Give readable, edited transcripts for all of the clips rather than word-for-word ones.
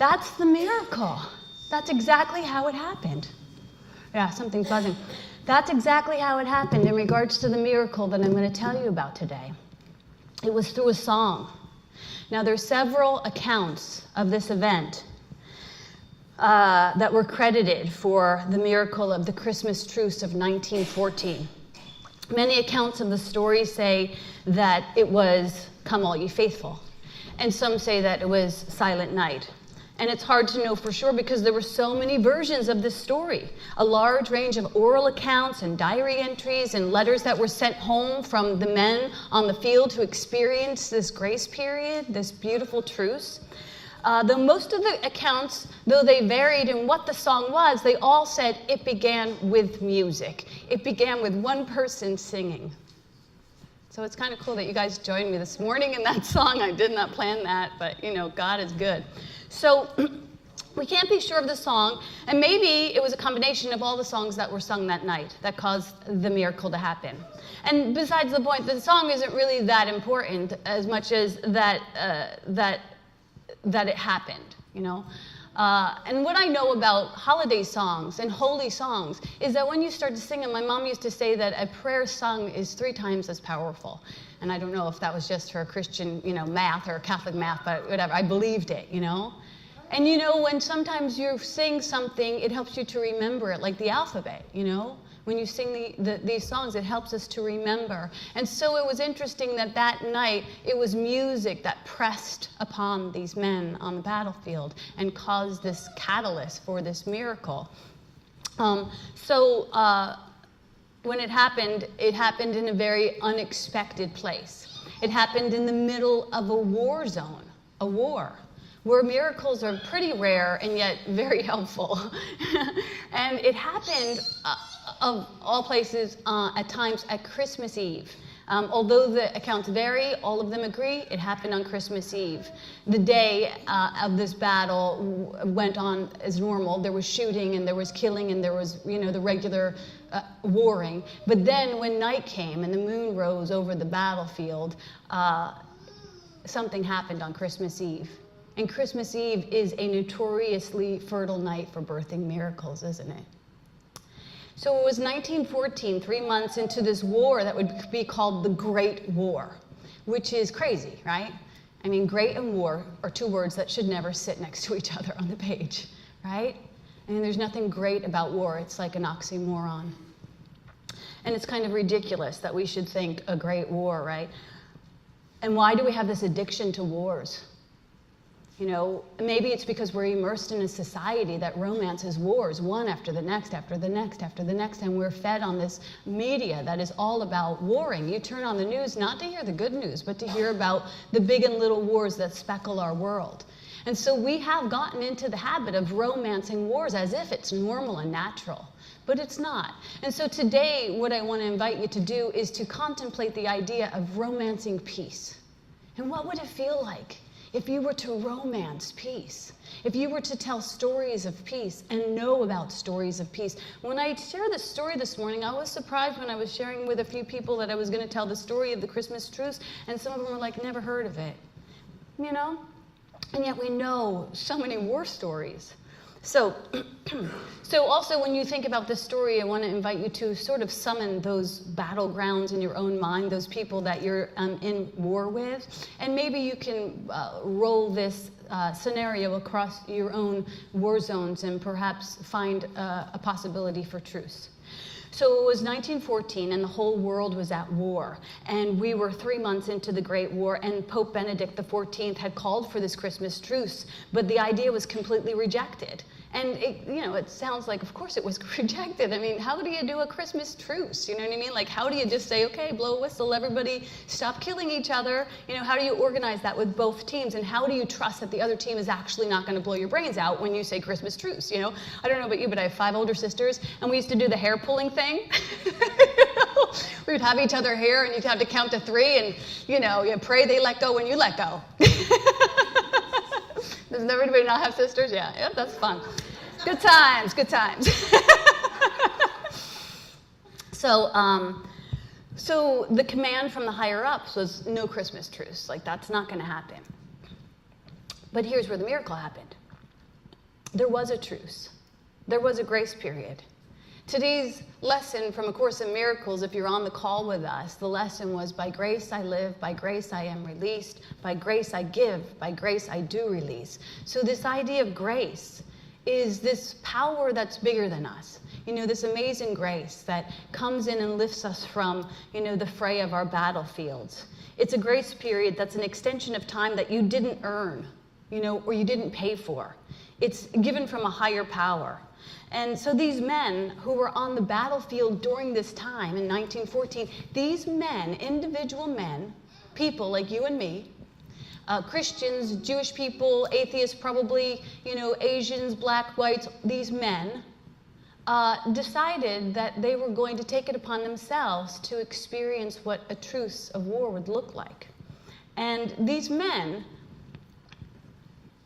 That's the miracle. That's exactly how it happened. Yeah, something's buzzing. That's exactly how it happened in regards to the miracle that I'm going to tell you about today. It was through a song. Now, there's several accounts of this event that were credited for the miracle of the Christmas Truce of 1914. Many accounts of the story say that it was "Come All Ye Faithful," and some say that it was "Silent Night." And it's hard to know for sure because there were so many versions of this story. A large range of oral accounts and diary entries and letters that were sent home from the men on the field who experienced this grace period, this beautiful truce. Though most of the accounts, though they varied in what the song was, they all said it began with music. It began with one person singing. So it's kind of cool that you guys joined me this morning in that song. I did not plan that, but you know, God is good. So we can't be sure of the song, and maybe it was a combination of all the songs that were sung that night that caused the miracle to happen. And besides the point, the song isn't really that important as much as that it happened, you know. And what I know about holiday songs and holy songs is that when you start to sing them, my mom used to say that a prayer sung is 3 times as powerful. And I don't know if that was just her Christian, you know, math or Catholic math, but whatever. I believed it, you know. And you know, when sometimes you sing something, it helps you to remember it, like the alphabet, you know. When you sing these songs, it helps us to remember. And so it was interesting that that night, it was music that pressed upon these men on the battlefield and caused this catalyst for this miracle. When it happened in a very unexpected place. It happened in the middle of a war zone, a war, where miracles are pretty rare and yet very helpful. And it happened, of all places, at times at Christmas Eve. Although the accounts vary, all of them agree it happened on Christmas Eve. The day of this battle went on as normal. There was shooting and there was killing and there was, you know, the regular warring. But then when night came and the moon rose over the battlefield, something happened on Christmas Eve. And Christmas Eve is a notoriously fertile night for birthing miracles, isn't it? So it was 1914, 3 months into this war that would be called the Great War, which is crazy, right? I mean, great and war are 2 words that should never sit next to each other on the page, right? I mean, there's nothing great about war. It's like an oxymoron. And it's kind of ridiculous that we should think a great war, right? And why do we have this addiction to wars? You know, maybe it's because we're immersed in a society that romances wars, one after the next, after the next, after the next, and we're fed on this media that is all about warring. You turn on the news not to hear the good news, but to hear about the big and little wars that speckle our world. And so we have gotten into the habit of romancing wars as if it's normal and natural, but it's not. And so today, what I want to invite you to do is to contemplate the idea of romancing peace. And what would it feel like if you were to romance peace? If you were to tell stories of peace and know about stories of peace? When I shared this story this morning, I was surprised when I was sharing with a few people that I was going to tell the story of the Christmas Truce, and some of them were like, never heard of it, you know? And yet we know so many war stories. So also when you think about this story, I want to invite you to sort of summon those battlegrounds in your own mind, those people that you're in war with, and maybe you can roll this scenario across your own war zones and perhaps find a possibility for truce. So it was 1914 and the whole world was at war, and we were 3 months into the Great War, and Pope Benedict XIV had called for this Christmas truce, but the idea was completely rejected. And it sounds like, of course it was rejected. I mean, how do you do a Christmas truce? You know what I mean? Like, how do you just say, okay, blow a whistle, everybody stop killing each other? You know, how do you organize that with both teams? And how do you trust that the other team is actually not going to blow your brains out when you say Christmas truce? You know, I don't know about you, but I have 5 older sisters, and we used to do the hair pulling thing. We would have each other hair, and you'd have to count to 3, and you pray they let go when you let go. Does everybody not have sisters? Yeah, that's fun. Good times, good times. So the command from the higher ups was no Christmas truce. Like, that's not going to happen. But here's where the miracle happened. there was a truce. There was a grace period. Today's lesson from A Course in Miracles, if you're on the call with us, the lesson was, by grace I live, by grace I am released, by grace I give, by grace I do release. So this idea of grace is this power that's bigger than us. This amazing grace that comes in and lifts us from, the fray of our battlefields. It's a grace period that's an extension of time that you didn't earn, or you didn't pay for. It's given from a higher power. And so these men who were on the battlefield during this time in 1914, these men, individual men, people like you and me, Christians, Jewish people, atheists probably, Asians, black, whites, these men decided that they were going to take it upon themselves to experience what a truce of war would look like. And these men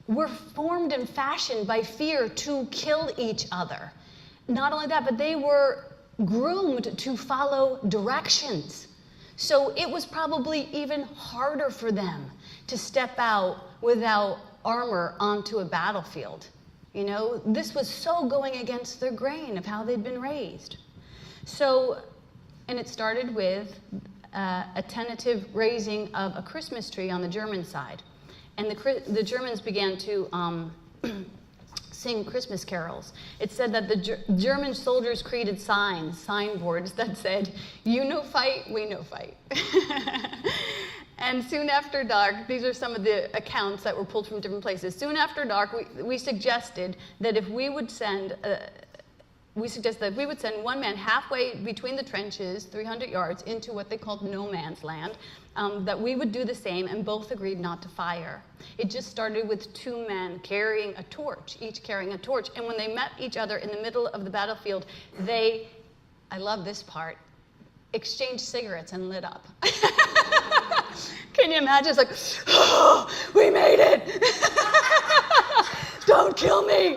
were formed and fashioned by fear to kill each other. Not only that, but they were groomed to follow directions. So it was probably even harder for them to step out without armor onto a battlefield. This was so going against their grain of how they'd been raised. So, and it started with a tentative raising of a Christmas tree on the German side. And the Germans began to sing Christmas carols. It said that the German soldiers created signboards that said, "You no fight, we no fight." And soon after dark, these are some of the accounts that were pulled from different places. Soon after dark, we suggested that if we would send one man halfway between the trenches, 300 yards, into what they called no man's land, that we would do the same, and both agreed not to fire. It just started with two men carrying a torch, each carrying a torch, and when they met each other in the middle of the battlefield, they, I love this part, exchanged cigarettes and lit up. Can you imagine? It's like, oh, we made it! Don't kill me!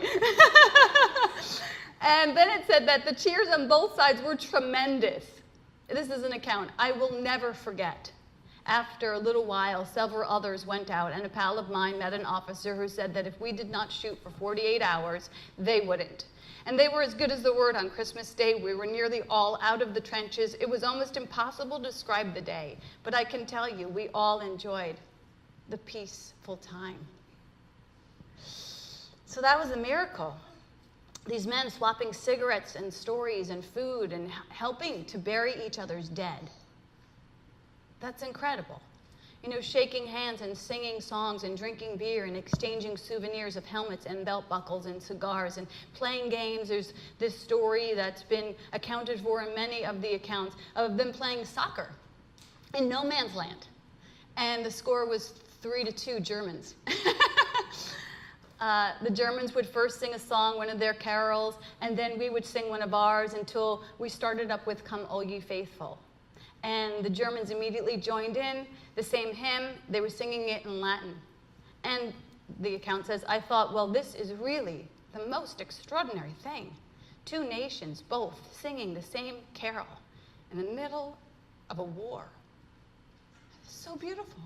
And then it said that the cheers on both sides were tremendous. This is an account I will never forget. After a little while, several others went out, and a pal of mine met an officer who said that if we did not shoot for 48 hours, they wouldn't. And they were as good as the word on Christmas Day. We were nearly all out of the trenches. It was almost impossible to describe the day, but I can tell you, we all enjoyed the peaceful time. So that was a miracle. These men swapping cigarettes and stories and food and helping to bury each other's dead. That's incredible. Shaking hands and singing songs and drinking beer and exchanging souvenirs of helmets and belt buckles and cigars and playing games. There's this story that's been accounted for in many of the accounts of them playing soccer in no man's land. And the score was 3-2 Germans. The Germans would first sing a song, one of their carols, and then we would sing one of ours until we started up with "Come All Ye Faithful." And the Germans immediately joined in the same hymn. They were singing it in Latin. And the account says, I thought, well, this is really the most extraordinary thing. Two nations both singing the same carol in the middle of a war. It's so beautiful.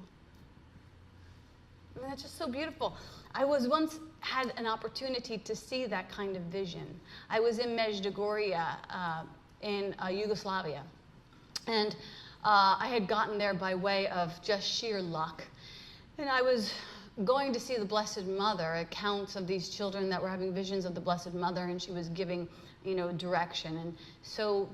I mean, it's just so beautiful. I was once had an opportunity to see that kind of vision. I was in Medjugorje in Yugoslavia. And I had gotten there by way of just sheer luck. And I was going to see the Blessed Mother, accounts of these children that were having visions of the Blessed Mother, and she was giving, direction. And so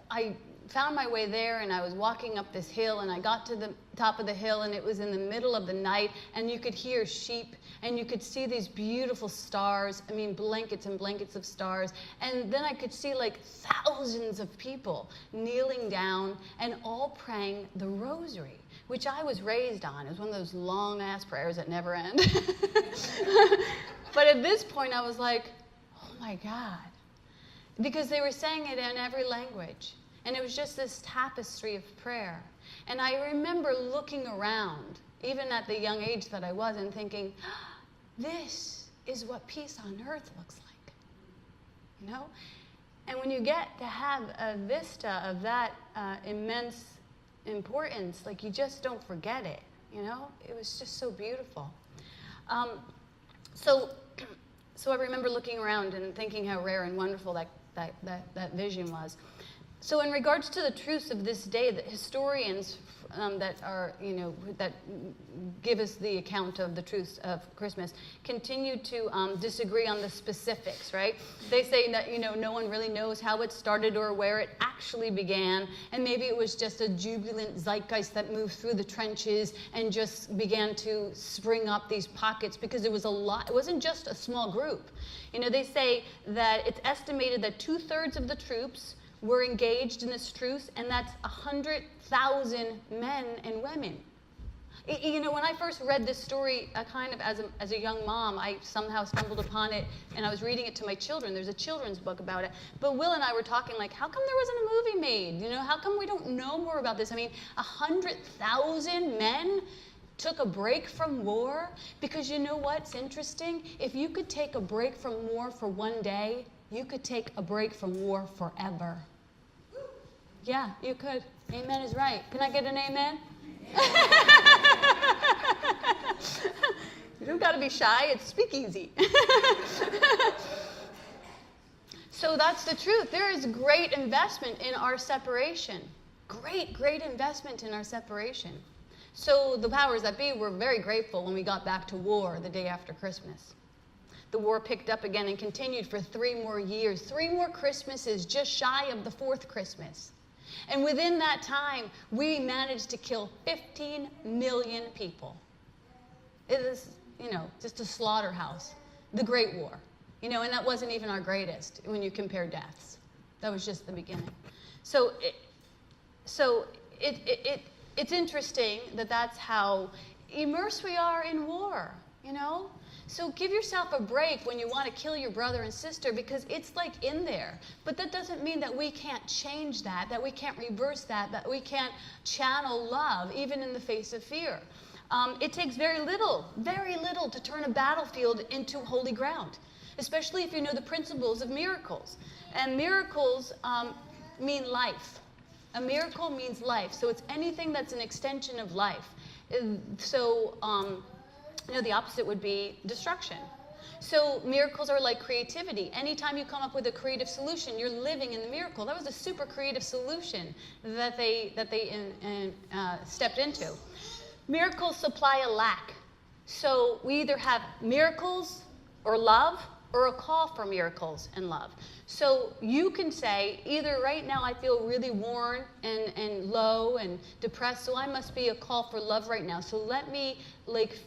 I found my way there, and I was walking up this hill, and I got to the top of the hill, and it was in the middle of the night, and you could hear sheep, and you could see these beautiful stars, blankets and blankets of stars, and then I could see like thousands of people kneeling down and all praying the rosary, which I was raised on. It was one of those long-ass prayers that never end. But at this point, I was like, oh my God, because they were saying it in every language. And it was just this tapestry of prayer. And I remember looking around, even at the young age that I was, and thinking, this is what peace on earth looks like. And when you get to have a vista of that immense importance, like you just don't forget it, It was just so beautiful. So So I remember looking around and thinking how rare and wonderful that vision was. So in regards to the truths of this day, the historians that are, that give us the account of the truths of Christmas continue to disagree on the specifics, right? They say that, no one really knows how it started or where it actually began, and maybe it was just a jubilant zeitgeist that moved through the trenches and just began to spring up these pockets, because it was a lot. It wasn't just a small group. They say that it's estimated that 2/3 of the troops were engaged in this truce, and that's 100,000 men and women. When I first read this story, kind of as a young mom, I somehow stumbled upon it, and I was reading it to my children. There's a children's book about it. But Will and I were talking like, how come there wasn't a movie made? How come we don't know more about this? 100,000 men took a break from war? Because you know what's interesting? If you could take a break from war for one day, you could take a break from war forever. Yeah, you could. Amen is right. Can I get an amen? You don't got to be shy. It's SpeakEasy. So that's the truth. There is great investment in our separation. Great investment in our separation. So the powers that be were very grateful when we got back to war the day after Christmas. The war picked up again and continued for 3 more years. 3 more Christmases, just shy of the 4th Christmas. And within that time, we managed to kill 15 million people. It is, just a slaughterhouse. The Great War. And that wasn't even our greatest when you compare deaths. That was just the beginning. So it's interesting that that's how immersed we are in war, So give yourself a break when you want to kill your brother and sister, because it's like in there. But that doesn't mean that we can't change that we can't reverse that we can't channel love even in the face of fear. It takes very little to turn a battlefield into holy ground, especially if you know the principles of miracles. And miracles mean life. A miracle means life, so it's anything that's an extension of life. So, the opposite would be destruction. So miracles are like creativity. Anytime you come up with a creative solution, you're living in the miracle. That was a super creative solution that they stepped into. Miracles supply a lack. So we either have miracles or love, or a call for miracles and love. So you can say, either right now I feel really worn and low and depressed, so I must be a call for love right now. So let me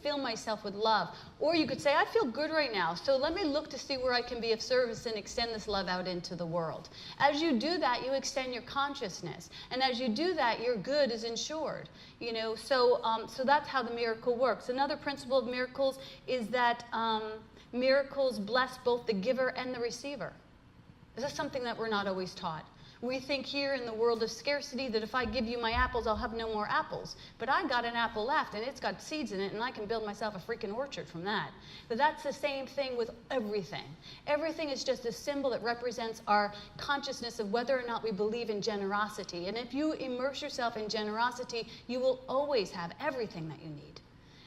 fill myself with love. Or you could say, I feel good right now, so let me look to see where I can be of service and extend this love out into the world. As you do that, you extend your consciousness. And as you do that, your good is ensured. So that's how the miracle works. Another principle of miracles is that miracles bless both the giver and the receiver. This is something that we're not always taught. We think here in the world of scarcity that if I give you my apples, I'll have no more apples. But I got an apple left, and it's got seeds in it, and I can build myself a freaking orchard from that. But that's the same thing with everything. Everything is just a symbol that represents our consciousness of whether or not we believe in generosity. And if you immerse yourself in generosity, you will always have everything that you need.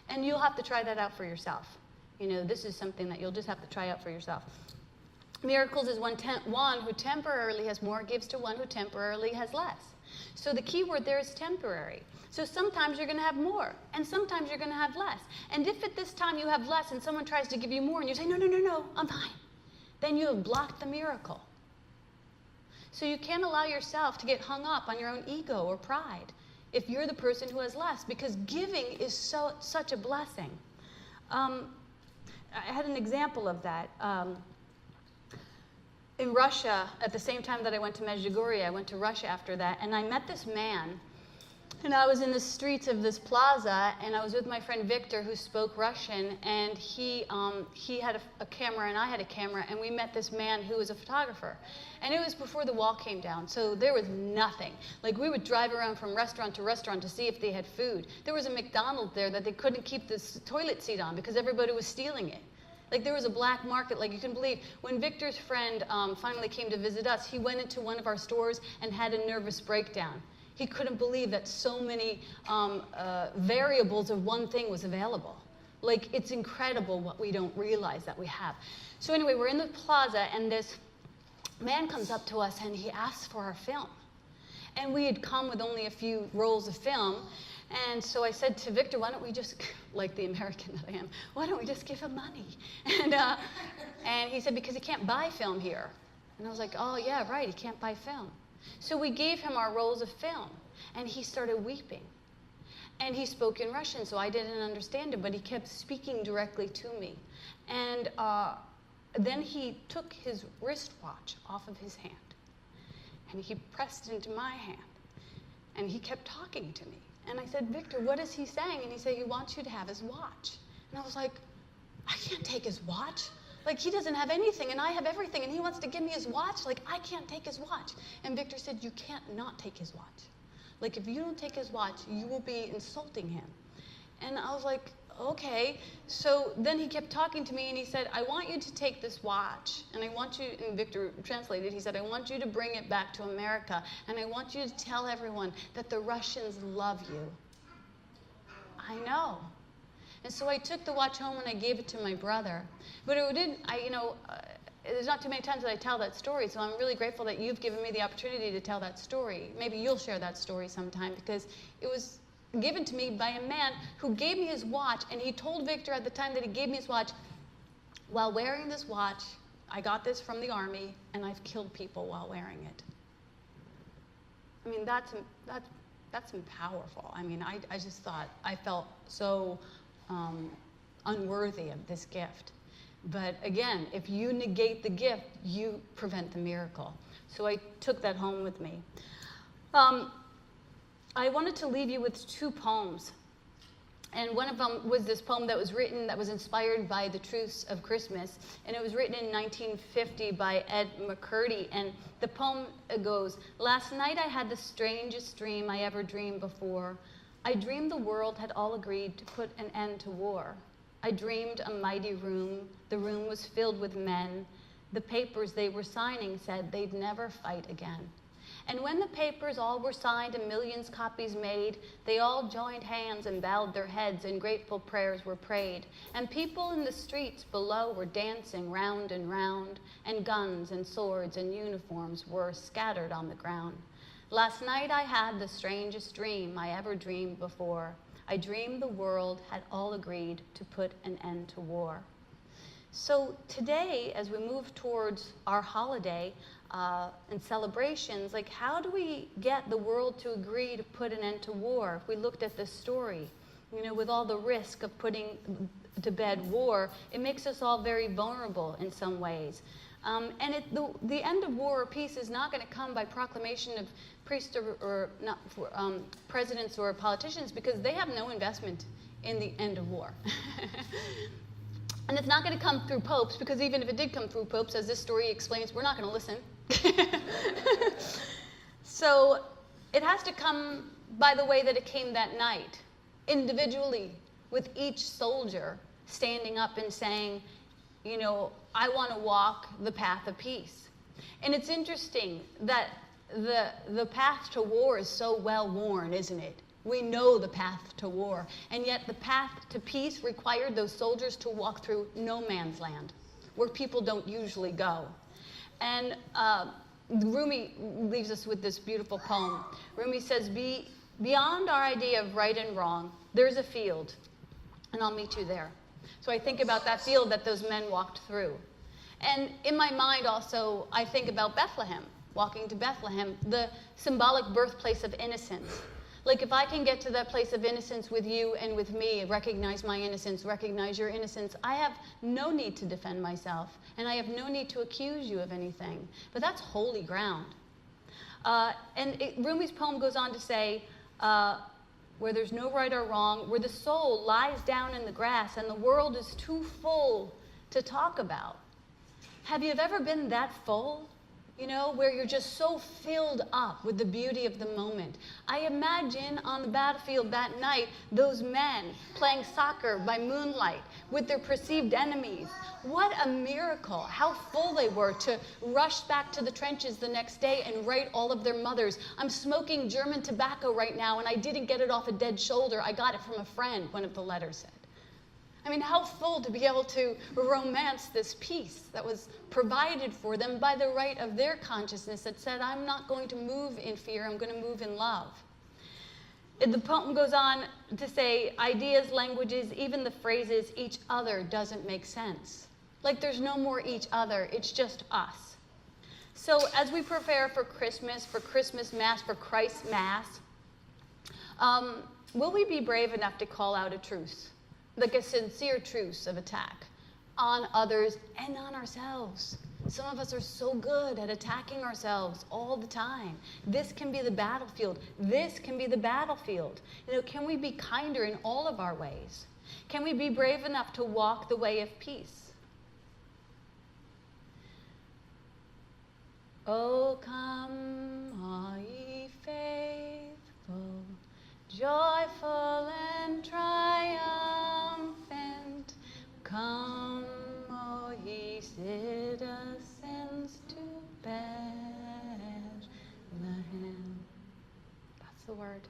And you'll have to try that out for yourself. This is something that you'll just have to try out for yourself. Miracles is one who temporarily has more gives to one who temporarily has less. So the key word there is temporary. So sometimes you're going to have more, and sometimes you're going to have less. And if at this time you have less and someone tries to give you more and you say, no, I'm fine, then you have blocked the miracle. So you can't allow yourself to get hung up on your own ego or pride if you're the person who has less, because giving is such a blessing. I had an example of that. In Russia, at the same time that I went to Medjugorje, I went to Russia after that, and I met this man, and I was in the streets of this plaza, and I was with my friend Victor, who spoke Russian, and he had a camera, and I had a camera, and we met this man who was a photographer. And it was before the wall came down, so there was nothing. We would drive around from restaurant to restaurant to see if they had food. There was a McDonald's there that they couldn't keep this toilet seat on because everybody was stealing it. There was a black market, you couldn't believe. When Victor's friend finally came to visit us, he went into one of our stores and had a nervous breakdown. He couldn't believe that so many variables of one thing was available. Like, it's incredible what we don't realize that we have. So anyway, we're in the plaza, and this man comes up to us, and he asks for our film. And we had come with only a few rolls of film. And so I said to Victor, why don't we just, like the American that I am, why don't we just give him money? And he said, because he can't buy film here. And I was like, oh, yeah, right, he can't buy film. So we gave him our rolls of film, and he started weeping. And he spoke in Russian, so I didn't understand him, but he kept speaking directly to me. And then he took his wristwatch off of his hand, and he pressed into my hand, and he kept talking to me. And I said, Victor, what is he saying? And he said, he wants you to have his watch. And I was like, I can't take his watch. Like, he doesn't have anything, and I have everything, and he wants to give me his watch? Like, I can't take his watch. And Victor said, you can't not take his watch. Like, if you don't take his watch, you will be insulting him. And I was like, okay. So then he kept talking to me, and he said, I want you to take this watch, and I want you, and Victor translated, he said, I want you to bring it back to America, and I want you to tell everyone that the Russians love you. I know. And so I took the watch home, and I gave it to my brother. But it didn't, there's not too many times that I tell that story, so I'm really grateful that you've given me the opportunity to tell that story. Maybe you'll share that story sometime, because it was given to me by a man who gave me his watch, and he told Victor at the time that he gave me his watch, while wearing this watch, I got this from the army, and I've killed people while wearing it. I mean, that's powerful. I mean, I just thought, I felt so unworthy of this gift. But again, if you negate the gift, you prevent the miracle. So I took that home with me. I wanted to leave you with two poems. And one of them was this poem that was written, that was inspired by the Truce of Christmas. And it was written in 1950 by Ed McCurdy. And the poem goes, last night I had the strangest dream I ever dreamed before. I dreamed the world had all agreed to put an end to war. I dreamed a mighty room. The room was filled with men. The papers they were signing said they'd never fight again. And when the papers all were signed and millions copies made, they all joined hands and bowed their heads and grateful prayers were prayed. And people in the streets below were dancing round and round, and guns and swords and uniforms were scattered on the ground. Last night I had the strangest dream I ever dreamed before. I dreamed the world had all agreed to put an end to war. So today, as we move towards our holiday and celebrations, like, how do we get the world to agree to put an end to war? If we looked at this story, you know, with all the risk of putting to bed war, it makes us all very vulnerable in some ways. And the end of war or peace is not going to come by proclamation of priests or not, presidents or politicians, because they have no investment in the end of war. And it's not going to come through popes, because even if it did come through popes, as this story explains, we're not going to listen. So it has to come by the way that it came that night, individually, with each soldier standing up and saying, you know, I want to walk the path of peace. And it's interesting that the path to war is so well worn, isn't it? We know the path to war, and yet the path to peace required those soldiers to walk through no man's land, where people don't usually go. And Rumi leaves us with this beautiful poem. Rumi says, beyond our idea of right and wrong, there's a field, and I'll meet you there. So I think about that field that those men walked through. And in my mind also, I think about Bethlehem, walking to Bethlehem, the symbolic birthplace of innocence. Like, if I can get to that place of innocence with you and with me, recognize my innocence, recognize your innocence, I have no need to defend myself, and I have no need to accuse you of anything. But that's holy ground. Rumi's poem goes on to say, where there's no right or wrong, where the soul lies down in the grass and the world is too full to talk about. Have you ever been that full? You know, where you're just so filled up with the beauty of the moment. I imagine on the battlefield that night, those men playing soccer by moonlight with their perceived enemies. What a miracle, how full they were to rush back to the trenches the next day and write all of their mothers. I'm smoking German tobacco right now, and I didn't get it off a dead shoulder. I got it from a friend, one of the letters said. I mean, how full to be able to romance this peace that was provided for them by the right of their consciousness that said, I'm not going to move in fear, I'm going to move in love. The poem goes on to say, ideas, languages, even the phrases, each other doesn't make sense. Like there's no more each other, it's just us. So as we prepare for Christmas Mass, for Christ's Mass, will we be brave enough to call out a truce? Like a sincere truce of attack on others and on ourselves. Some of us are so good at attacking ourselves all the time. This can be the battlefield. This can be the battlefield. You know, can we be kinder in all of our ways? Can we be brave enough to walk the way of peace? Oh, come, all ye faithful, joyful and triumphant, come, O ye citizens to Bethlehem. That's the word.